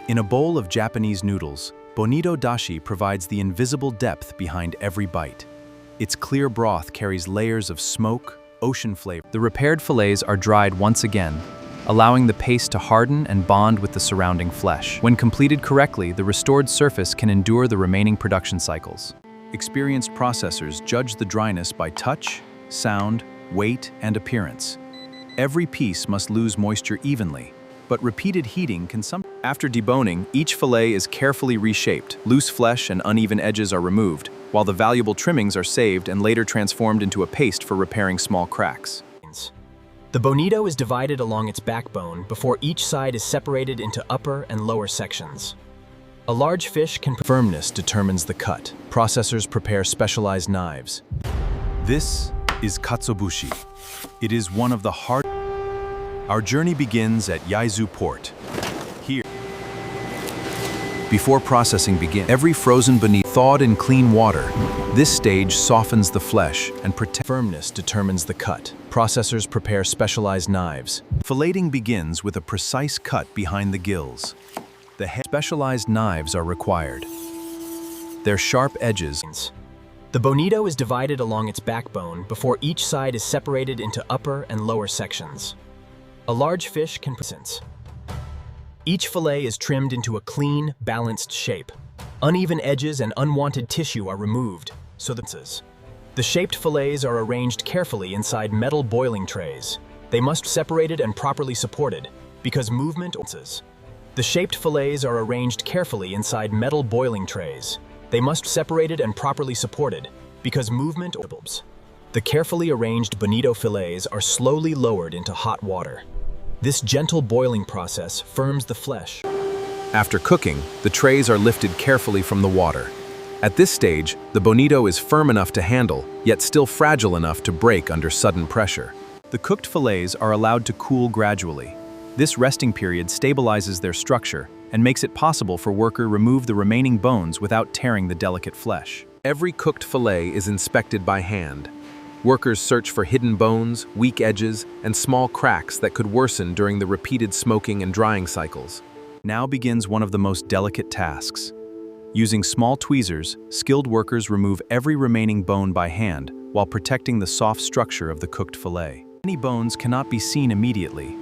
In a bowl of Japanese noodles, Bonito dashi provides the invisible depth behind every bite. Its clear broth carries layers of smoke, ocean flavor. The repaired fillets are dried once again, allowing the paste to harden and bond with the surrounding flesh. When completed correctly, the restored surface can endure the remaining production cycles. Experienced processors judge the dryness by touch, sound, weight, and appearance. Every piece must lose moisture evenly, but repeated heating can sometimes. After deboning, each fillet is carefully reshaped. Loose flesh and uneven edges are removed, while the valuable trimmings are saved and later transformed into a paste for repairing small cracks. The bonito is divided along its backbone before each side is separated into upper and lower sections. A large fish can... Firmness determines the cut. Processors prepare specialized knives. This is katsuobushi. It is one of the hard... Our journey begins at Yasuhisa port. Here, before processing begins, every frozen bonito thawed in clean water. This stage softens the flesh and firmness determines the cut. Processors prepare specialized knives. Filleting begins with a precise cut behind the gills. Specialized knives are required. Their sharp edges. The bonito is divided along its backbone before each side is separated into upper and lower sections. A large fish can present. Each fillet is trimmed into a clean, balanced shape. Uneven edges and unwanted tissue are removed, so that the shaped fillets are arranged carefully inside metal boiling trays. They must be separated and properly supported, because movement. The shaped fillets are arranged carefully inside metal boiling trays. They must be separated and properly supported, because movement. The carefully arranged bonito fillets are slowly lowered into hot water. This gentle boiling process firms the flesh. After cooking, the trays are lifted carefully from the water. At this stage, the bonito is firm enough to handle, yet still fragile enough to break under sudden pressure. The cooked fillets are allowed to cool gradually. This resting period stabilizes their structure and makes it possible for worker remove the remaining bones without tearing the delicate flesh. Every cooked fillet is inspected by hand. Workers search for hidden bones, weak edges, and small cracks that could worsen during the repeated smoking and drying cycles. Now begins one of the most delicate tasks. Using small tweezers, skilled workers remove every remaining bone by hand while protecting the soft structure of the cooked fillet. Many bones cannot be seen immediately.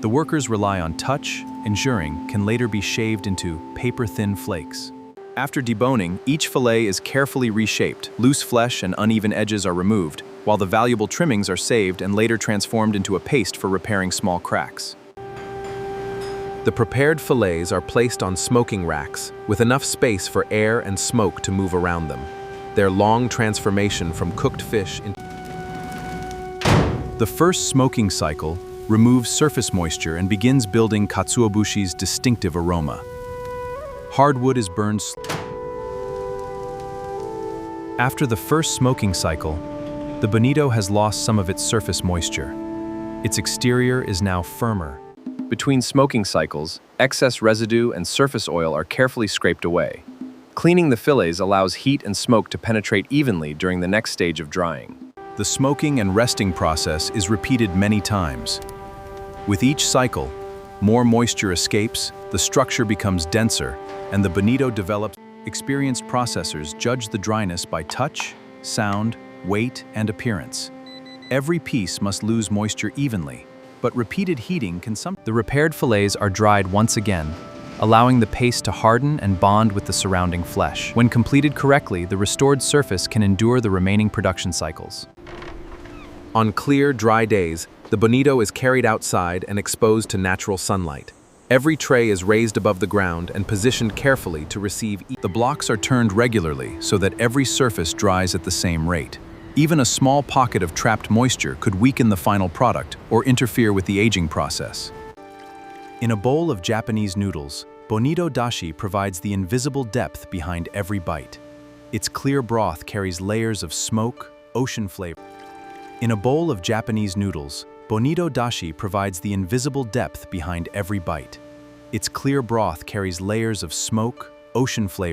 The workers rely on touch, ensuring can later be shaved into paper-thin flakes. After deboning, each fillet is carefully reshaped. Loose flesh and uneven edges are removed, while the valuable trimmings are saved and later transformed into a paste for repairing small cracks. The prepared fillets are placed on smoking racks, with enough space for air and smoke to move around them. Their long transformation from cooked fish into... The first smoking cycle removes surface moisture and begins building katsuobushi's distinctive aroma. Hardwood is burned. After the first smoking cycle, the bonito has lost some of its surface moisture. Its exterior is now firmer. Between smoking cycles, excess residue and surface oil are carefully scraped away. Cleaning the fillets allows heat and smoke to penetrate evenly during the next stage of drying. The smoking and resting process is repeated many times. With each cycle, more moisture escapes, the structure becomes denser, and the bonito develops. Experienced processors judge the dryness by touch, sound, weight, and appearance. Every piece must lose moisture evenly, but repeated heating can sometimes. The repaired fillets are dried once again, allowing the paste to harden and bond with the surrounding flesh. When completed correctly, the restored surface can endure the remaining production cycles. On clear, dry days, the bonito is carried outside and exposed to natural sunlight. Every tray is raised above the ground and positioned carefully to receive. The blocks are turned regularly so that every surface dries at the same rate. Even a small pocket of trapped moisture could weaken the final product or interfere with the aging process. In a bowl of Japanese noodles, bonito dashi provides the invisible depth behind every bite. Its clear broth carries layers of smoke, ocean flavor. In a bowl of Japanese noodles, bonito dashi provides the invisible depth behind every bite. Its clear broth carries layers of smoke, ocean flavor.